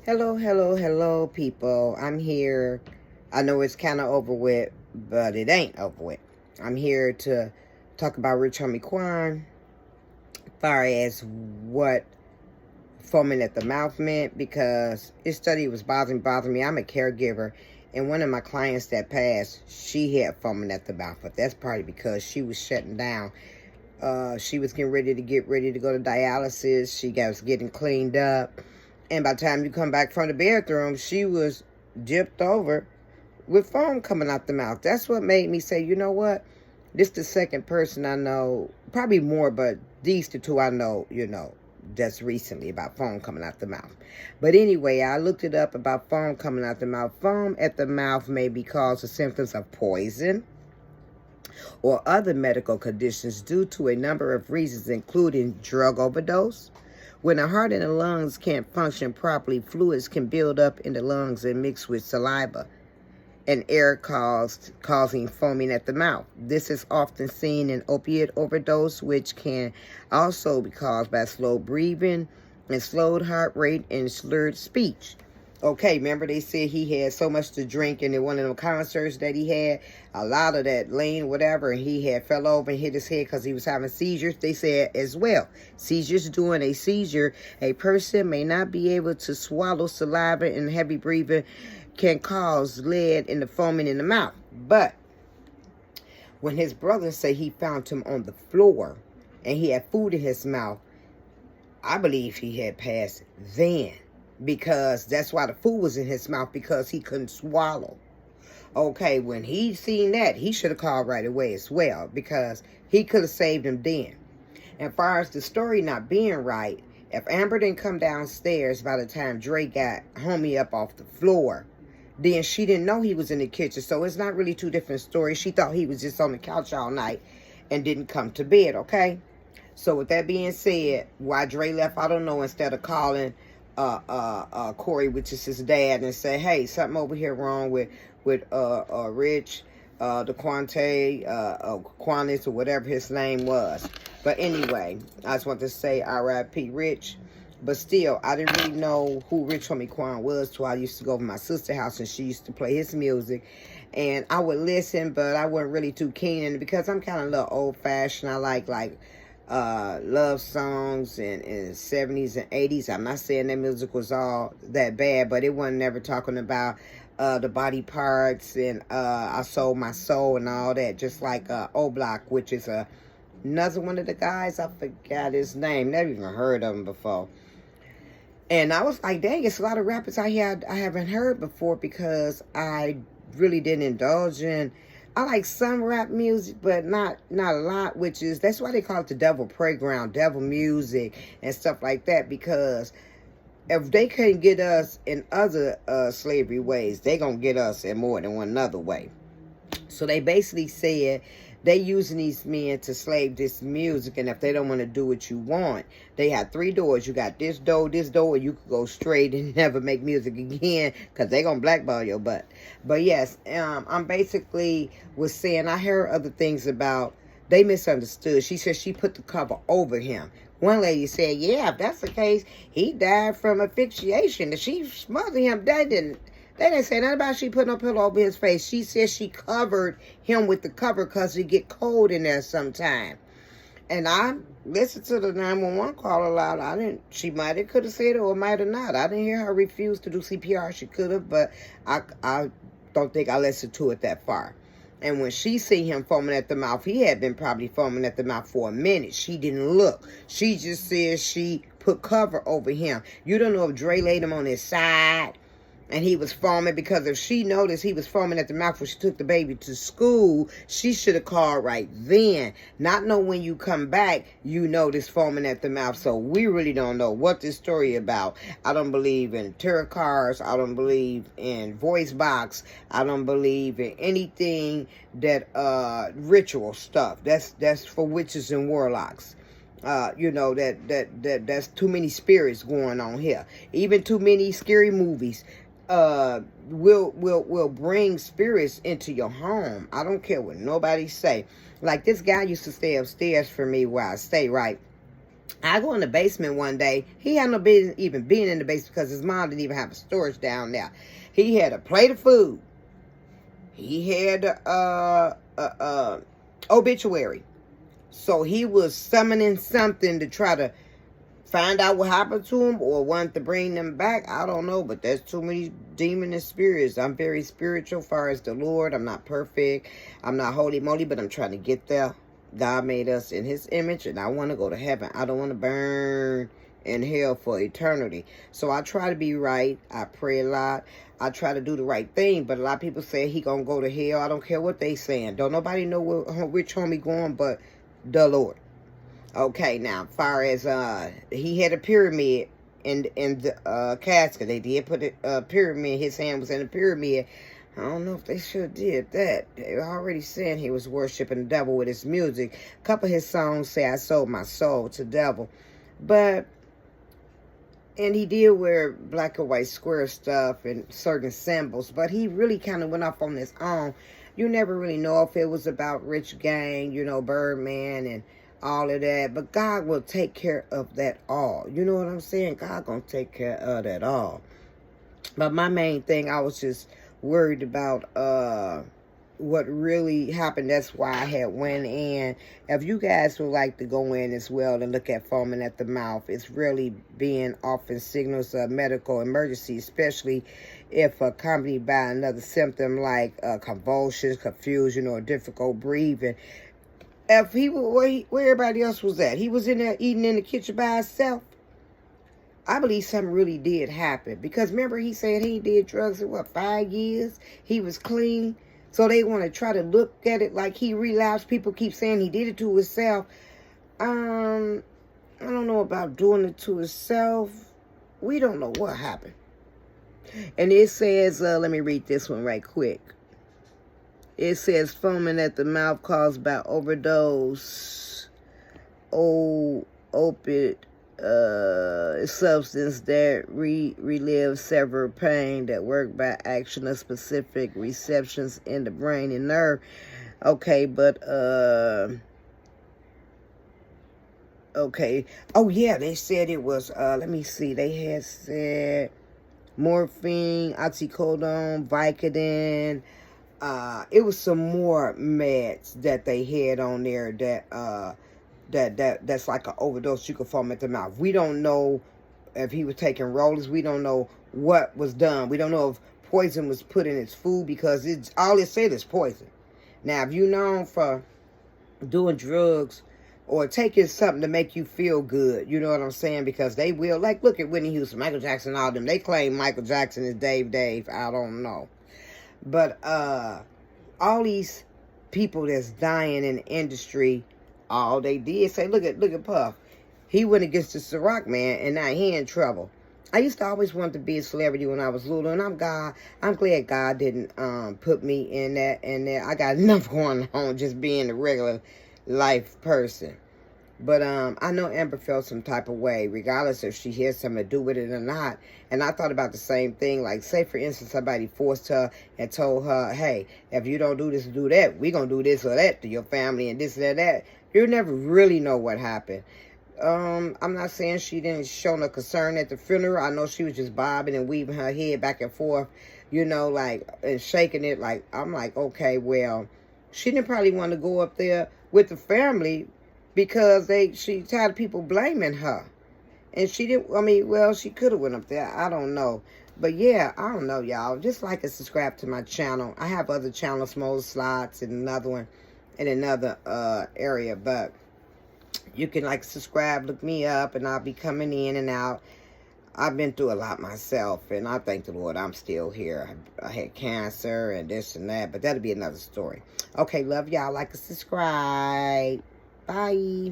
Hello, people. I'm here. I know it's kind of over with, but it ain't over with. I'm here to talk about Rich Homie Quan, as far as what foaming at the mouth meant, because his study was bothering me. I'm a caregiver, and one of my clients that passed, she had foaming at the mouth, but that's probably because she was shutting down. She was getting ready to go to dialysis. She was getting cleaned up. And by the time you come back from the bathroom, she was dipped over with foam coming out the mouth. That's what made me say, you know what? This the second person I know, probably more, but these the two I know, just recently about foam coming out the mouth. But anyway, I looked it up about foam coming out the mouth. Foam at the mouth may be caused with symptoms of poison or other medical conditions due to a number of reasons, including drug overdose. When the heart and the lungs can't function properly, fluids can build up in the lungs and mix with saliva and air causing foaming at the mouth. This is often seen in opiate overdose, which can also be caused by slow breathing and slowed heart rate and slurred speech. Okay, remember they said he had so much to drink, and in one of the concerts that he had, a lot of that lean, whatever, and he had fell over and hit his head because he was having seizures. They said as well, seizures during a seizure, a person may not be able to swallow saliva, and heavy breathing can cause lead in the foaming in the mouth. But when his brother say he found him on the floor and he had food in his mouth, I believe he had passed then, because that's why the food was in his mouth, because he couldn't swallow. Okay, when he seen that, he should have called right away as well, because he could have saved him then. And as far as the story not being right, if Amber didn't come downstairs by the time Dre got homie up off the floor, then she didn't know he was in the kitchen. So it's not really two different stories. She thought he was just on the couch all night and didn't come to bed, okay? So with that being said, why Dre left, I don't know, instead of calling Corey, which is his dad, and say, hey, something over here wrong with Rich, the Quante, Quanis, or whatever his name was. But anyway, I just want to say R.I.P. Rich. But still, I didn't really know who Rich Homie Quan was till I used to go over my sister's house, and she used to play his music. And I would listen, but I wasn't really too keen in it, because I'm kind of a little old-fashioned. I like love songs and 70s and 80s. I'm not saying that music was all that bad, but it wasn't never talking about the body parts and I sold my soul and all that. Just like O-Block, which is another one of the guys. I forgot his name. Never even heard of him before. And I was like, dang, it's a lot of rappers I haven't heard before, because I really didn't indulge in. I like some rap music, but not a lot, that's why they call it the devil playground, devil music and stuff like that, because if they couldn't get us in other slavery ways, they gonna get us in more than one other way. So they basically said they using these men to slave this music, and if they don't want to do what you want, they have 3 doors. You got this door, or you could go straight and never make music again, because they gonna blackball your butt. But yes, I'm basically was saying, I heard other things about, they misunderstood. She said she put the cover over him. One lady said, yeah, if that's the case, he died from asphyxiation. That she smothered him. They didn't say nothing about she put no pillow over his face. She said she covered him with the cover because it get cold in there sometime. And I listened to the 911 call a lot. She might have could have said it or might have not. I didn't hear her refuse to do CPR. She could have, but I don't think I listened to it that far. And when she see him foaming at the mouth, he had been probably foaming at the mouth for a minute. She didn't look. She just said she put cover over him. You don't know if Dre laid him on his side and he was foaming, because if she noticed he was foaming at the mouth when she took the baby to school, she should have called right then. Not know when you come back, you notice foaming at the mouth. So we really don't know what this story about. I don't believe in tarot cards. I don't believe in voice box. I don't believe in anything that ritual stuff. That's for witches and warlocks. That's too many spirits going on here. Even too many scary movies will bring spirits into your home. I don't care what nobody say. Like this guy used to stay upstairs for me where I stay, right? I go in the basement one day. He had no business even being in the basement because his mom didn't even have a storage down there. He had a plate of food. He had obituary. So he was summoning something to try to find out what happened to him or want to bring them back. I don't know, but there's too many demons and spirits. I'm very spiritual as far as the Lord. I'm not perfect. I'm not holy moly, but I'm trying to get there. God made us in his image, and I want to go to heaven. I don't want to burn in hell for eternity. So I try to be right. I pray a lot. I try to do the right thing, but a lot of people say he gonna go to hell. I don't care what they saying. Don't nobody know which home he going but the Lord. Okay, now, as far as he had a pyramid in the casket. They did put a pyramid. His hand was in a pyramid. I don't know if they should have did that. They were already saying he was worshiping the devil with his music. A couple of his songs say, I sold my soul to the devil. But, and he did wear black and white square stuff and certain symbols. But he really kind of went off on his own. You never really know if it was about Rich Gang, you know, Birdman and all of that. But God will take care of that all. You know what I'm saying? God gonna take care of that all. But my main thing, I was just worried about what really happened. That's why I had went in. If you guys would like to go in as well and look at foaming at the mouth, it's really being often signals of medical emergency, especially if accompanied by another symptom like convulsions, confusion, or difficult breathing. If he was where everybody else was at, he was in there eating in the kitchen by himself. I believe something really did happen. Because remember, he said he did drugs in, 5 years? He was clean. So they want to try to look at it like he relapsed. People keep saying he did it to himself. I don't know about doing it to himself. We don't know what happened. And it says, let me read this one right quick. It says, foaming at the mouth caused by overdose, opiate, substance that relieve severe pain that work by action of specific receptions in the brain and nerve. Okay, but okay. Oh yeah, they said it was let me see. They had said morphine, oxycodone, Vicodin. It was some more meds that they had on there that's like an overdose. You could foam at the mouth. We don't know if he was taking rollers. We don't know what was done. We don't know if poison was put in his food, because it's all it said is poison. Now, if you're known for doing drugs or taking something to make you feel good, you know what I'm saying? Because they will, like, look at Whitney Houston, Michael Jackson, all them. They claim Michael Jackson is Dave. I don't know. But all these people that's dying in the industry, all they did say, look at Puff. He went against the Ciroc man, and now he in trouble. I used to always want to be a celebrity when I was little, and I'm glad God didn't put me in that. And I got enough going on just being a regular life person. But I know Amber felt some type of way, regardless if she had something to do with it or not. And I thought about the same thing. Like, say, for instance, somebody forced her and told her, hey, if you don't do this or do that, we're going to do this or that to your family and this and that. You'll never really know what happened. I'm not saying she didn't show no concern at the funeral. I know she was just bobbing and weaving her head back and forth, you know, like, and shaking it. Like, I'm like, okay, well, she didn't probably want to go up there with the family, because she tired of people blaming her. And she didn't, I mean, well, she could have went up there. I don't know. But yeah, I don't know, y'all. Just like and subscribe to my channel. I have other channels, Small Slots, and another one in another area. But you can like subscribe, look me up, and I'll be coming in and out. I've been through a lot myself, and I thank the Lord I'm still here. I had cancer and this and that, but that'll be another story. Okay, love y'all. Like and subscribe. Bye.